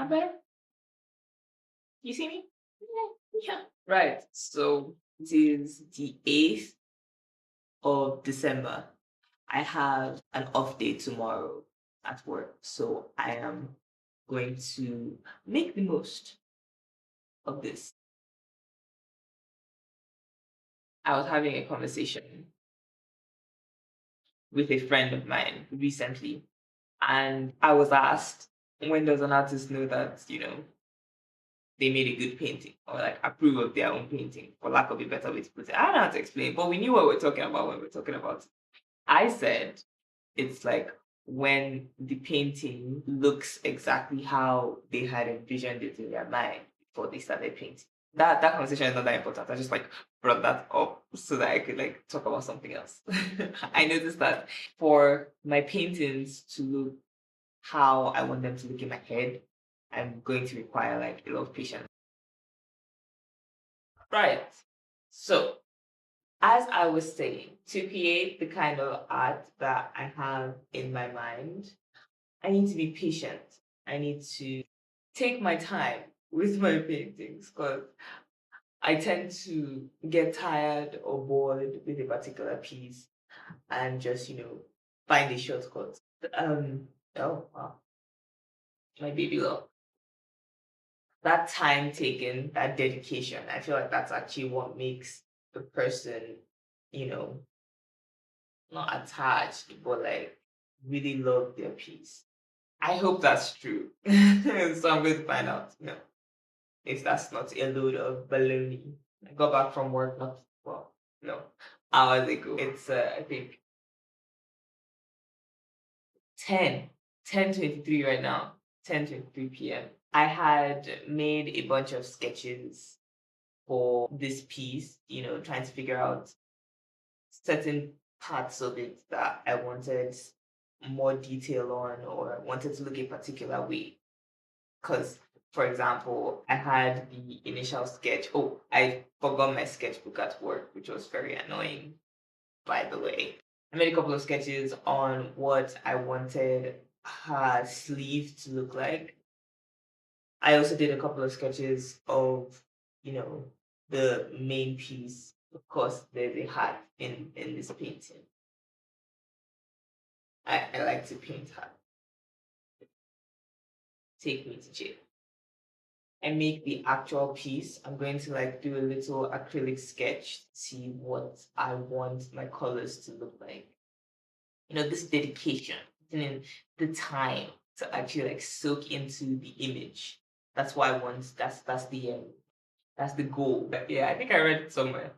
I'm better. You see me? Yeah. Right. So it is the 8th of December. I have an off day tomorrow at work. So I am going to make the most of this. I was having a conversation with a friend of mine recently, and I was asked, when does an artist know that, they made a good painting or like approve of their own painting, for lack of a better way to put it? I don't know how to explain, but we knew what we're talking about when we're talking about it. I said it's like when the painting looks exactly how they had envisioned it in their mind before they started painting. That conversation is not that important. I just like brought that up so that I could like talk about something else. I noticed that for my paintings to look how I want them to look in my head, I'm going to require like a lot of patience. Right. So, as I was saying, to create the kind of art that I have in my mind, I need to be patient. I need to take my time with my paintings because I tend to get tired or bored with a particular piece and just, find a shortcut. Um, oh, wow. My baby love. That time taken, that dedication, I feel like that's actually what makes the person, you know, not attached, but like really love their piece. I hope that's true. So I'm going to find out, if that's not a load of baloney. I got back from work not well, no, hours ago. It's I think 10, 10:23 right now, 10:23 p.m. I had made a bunch of sketches for this piece, trying to figure out certain parts of it that I wanted more detail on or wanted to look a particular way. Because, for example, I had the initial sketch. Oh, I forgot my sketchbook at work, which was very annoying, by the way. I made a couple of sketches on what I wanted her sleeve to look like. I also did a couple of sketches of, you know, the main piece. Of course, there's a hat in this painting. I like to paint hat. Take me to jail. And make the actual piece. I'm going to like do a little acrylic sketch to see what I want my colors to look like. This dedication, putting in the time to actually like soak into the image. That's what I want. That's the goal. But yeah, I think I read it somewhere.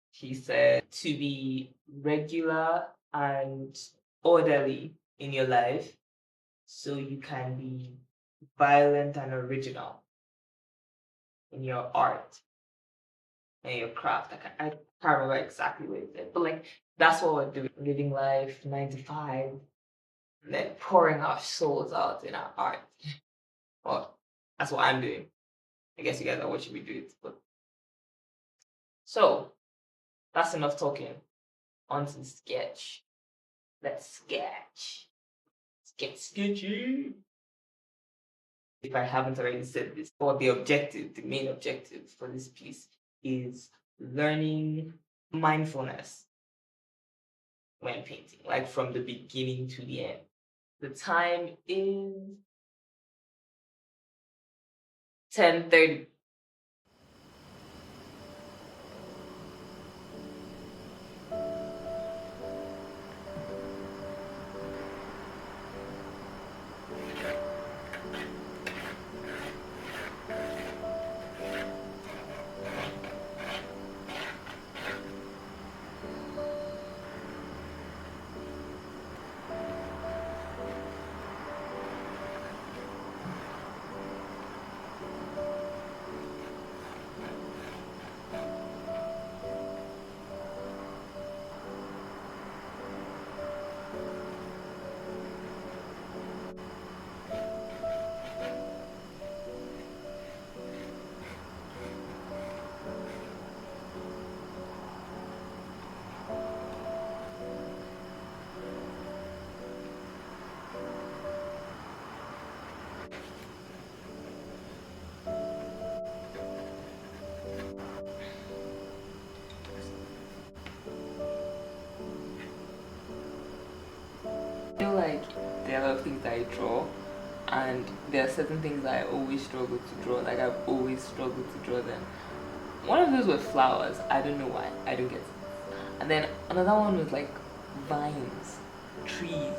He said to be regular and orderly in your life so you can be violent and original in your art and your craft. I can't remember exactly what it said, but like that's what we're doing. Living life 9 to 5, and then pouring our souls out in our art. Well, that's what I'm doing. I guess you guys are watching me do it. But so that's enough talking. On to the sketch. Let's sketch. Let's get sketchy. If I haven't already said this, or the main objective for this piece is learning mindfulness when painting, like from the beginning to the end. The time is 10:30. like there are a lot of things that I draw, and there are certain things that I always struggle to draw. Like I've always struggled to draw them. One of those were flowers. I don't know why. I don't get it. And then another one was like vines, trees.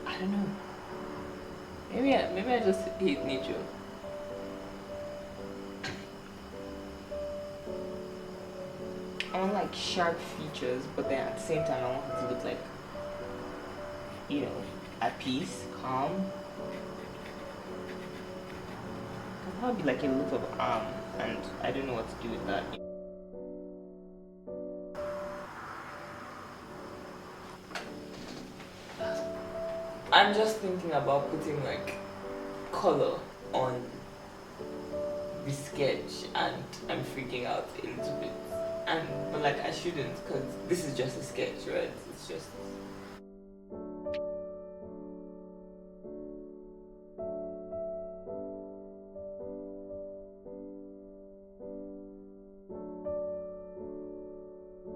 I don't know. Maybe I just hate nature. I want like sharp features, but then at the same time I want it to look like, you know, at peace, calm. Cause that would be like a lot of and I don't know what to do with that. I'm just thinking about putting like color on the sketch, and I'm freaking out a little bit. And but like I shouldn't, because this is just a sketch, right? It's just.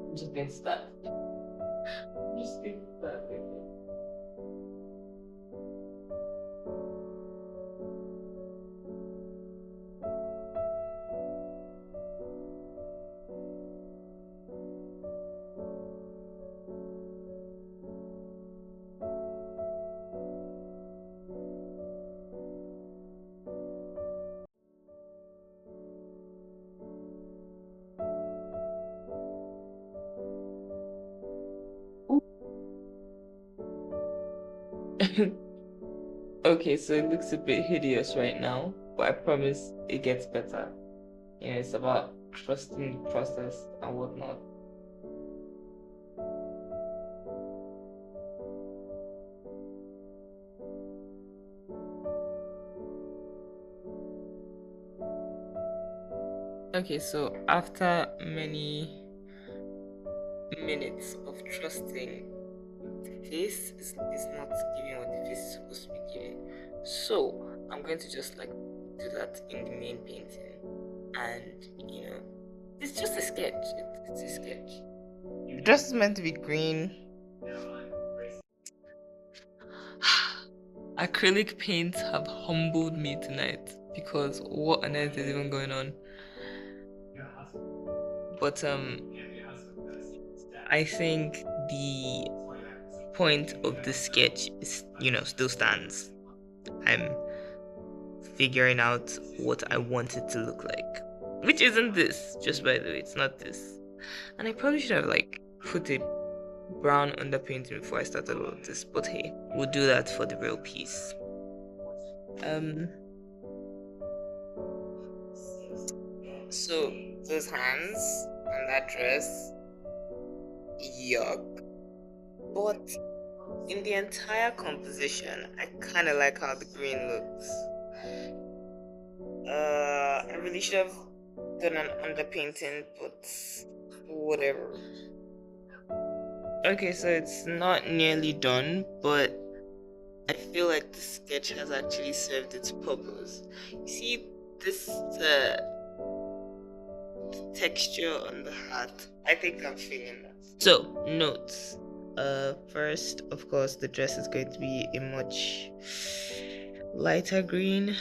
I'm just going to start. I'm just going to start. Okay, so it looks a bit hideous right now, but I promise it gets better. You know, it's about trusting the process and whatnot. Okay, so after many minutes of trusting, the face is not giving what the face is supposed to be giving. So I'm going to just like do that in the main painting, and you know, it's just a sketch. It's a sketch. The dress is meant to be green. Acrylic paints have humbled me tonight, because what on earth is even going on? But I think the point of the sketch is, you know, still stands. I'm figuring out what I want it to look like, which isn't this, just by the way, it's not this. And I probably should have like put a brown underpainting before I started all of this, but hey, we'll do that for the real piece. So those hands and that dress, yuck. But in the entire composition, I kind of like how the green looks. I really should have done an underpainting, but whatever. Okay, so it's not nearly done, but I feel like the sketch has actually served its purpose. You see this texture on the hat? I think I'm feeling that. So, notes. First, of course, the dress is going to be a much lighter green.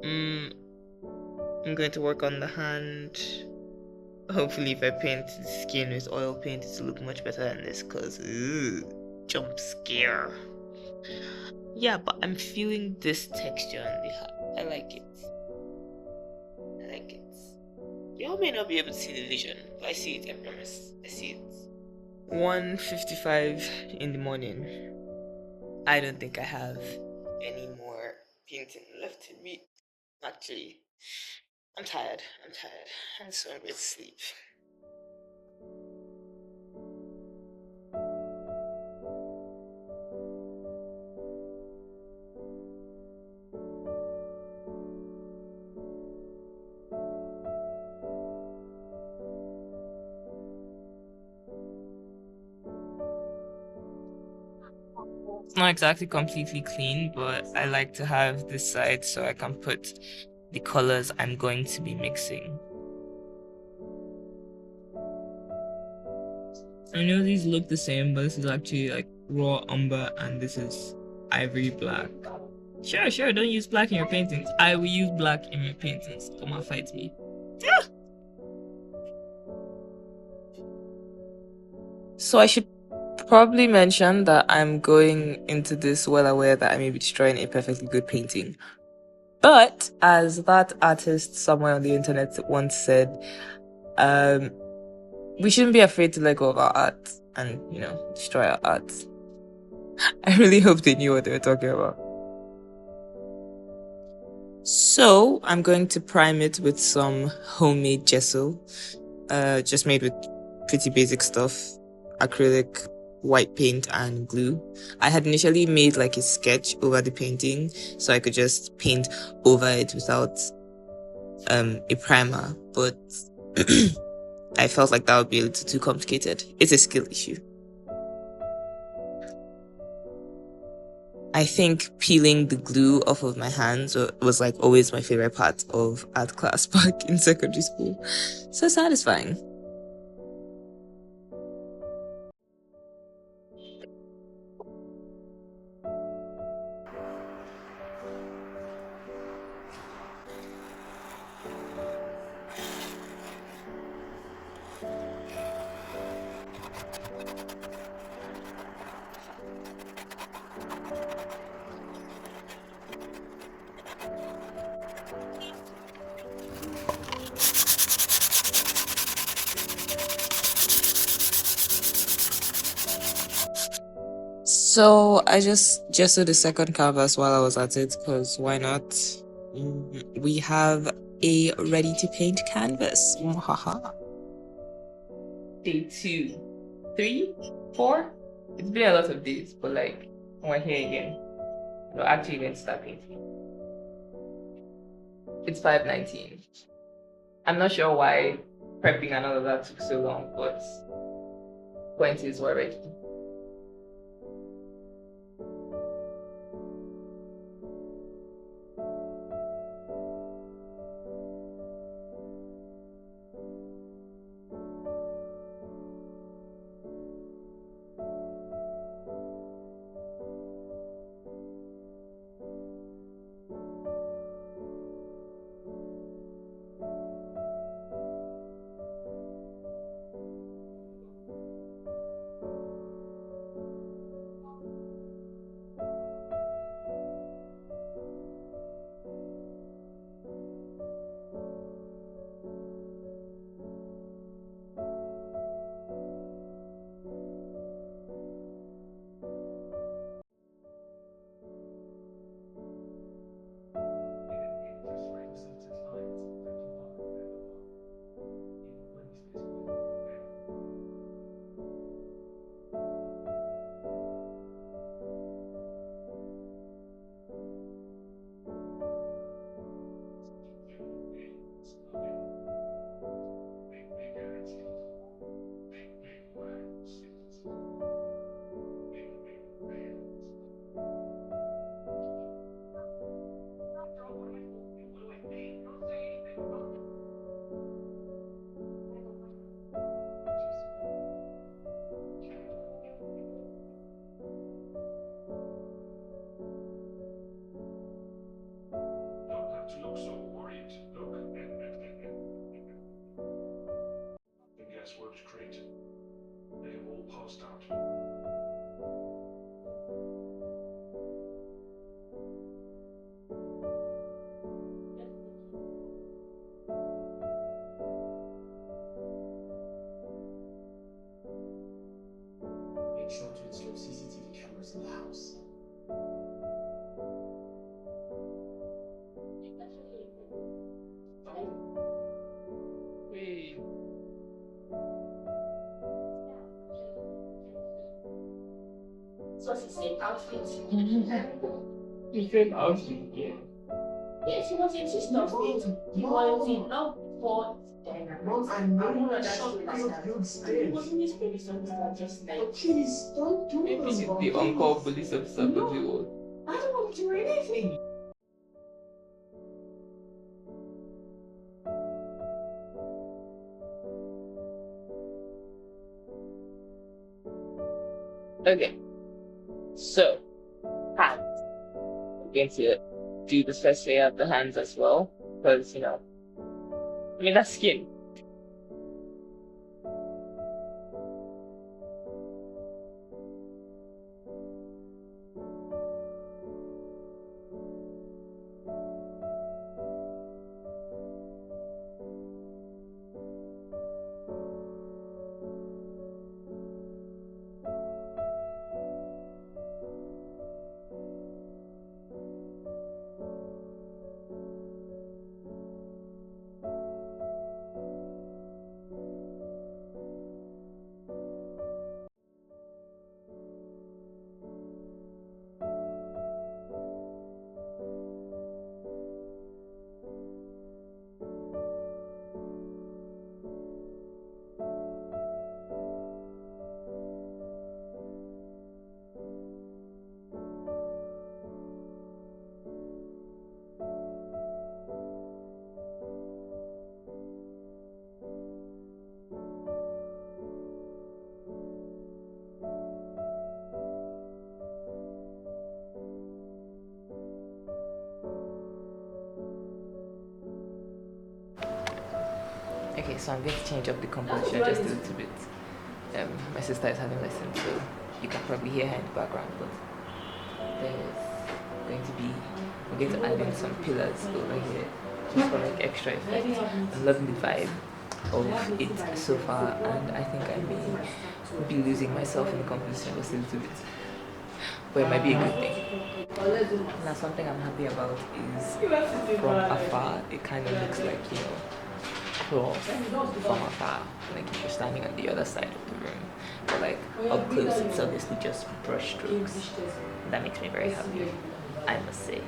I'm going to work on the hand. Hopefully, if I paint the skin with oil paint, it'll look much better than this, because jump scare. Yeah, but I'm feeling this texture on the hat. I like it. I like it. Y'all may not be able to see the vision, but I see it, I promise. I see it. 1:55 in the morning. I don't think I have any more painting left in me. Actually, I'm tired. And so I'm going to sleep. It's not exactly completely clean, but I like to have this side so I can put the colors I'm going to be mixing. I know these look the same, but this is actually like raw umber, and this is ivory black. Sure, sure. Don't use black in your paintings. I will use black in my paintings. Come and fight me. So I should probably mention that I'm going into this well aware that I may be destroying a perfectly good painting. But as that artist somewhere on the internet once said, um, we shouldn't be afraid to let go of our art and, destroy our art. I really hope they knew what they were talking about. So I'm going to prime it with some homemade gesso, just made with pretty basic stuff, acrylic, white paint, and glue. I had initially made like a sketch over the painting, so I could just paint over it without a primer, but I felt like that would be a little too complicated. It's a skill issue. I think peeling the glue off of my hands was like always my favorite part of art class back in secondary school. So satisfying. So I just gessoed the second canvas while I was at it, because why not? We have a ready to paint canvas. Haha. Day 2, 3, 4. It's been a lot of days, but like we're here again. We're actually going to start painting. It's 5:19. I'm not sure why prepping and all of that took so long, but point is we're ready. Wait. So it's the same outfit. The same outfit, yeah. Yes, he was in his stuff. He was in love before then. And one of that story is that he was in his police officer just like. Please don't do maybe he's the on-call police officer for the world. I don't want to do anything. Okay, so hands. going to do the first layer of the hands as well, because I mean that's skin. Okay, so I'm going to change up the composition just a little bit. My sister is having lessons, so you can probably hear her in the background, but there's going to be, we're going to add in some pillars over here just for like extra effect. I'm loving the vibe of it so far, and I think I may be losing myself in the composition just a little bit, but it might be a good thing. Now, something I'm happy about is from afar, it kind of looks like, cloth from afar, like if you're standing on the other side of the room. But like up close, it's obviously just brush strokes. That makes me very happy, I must say.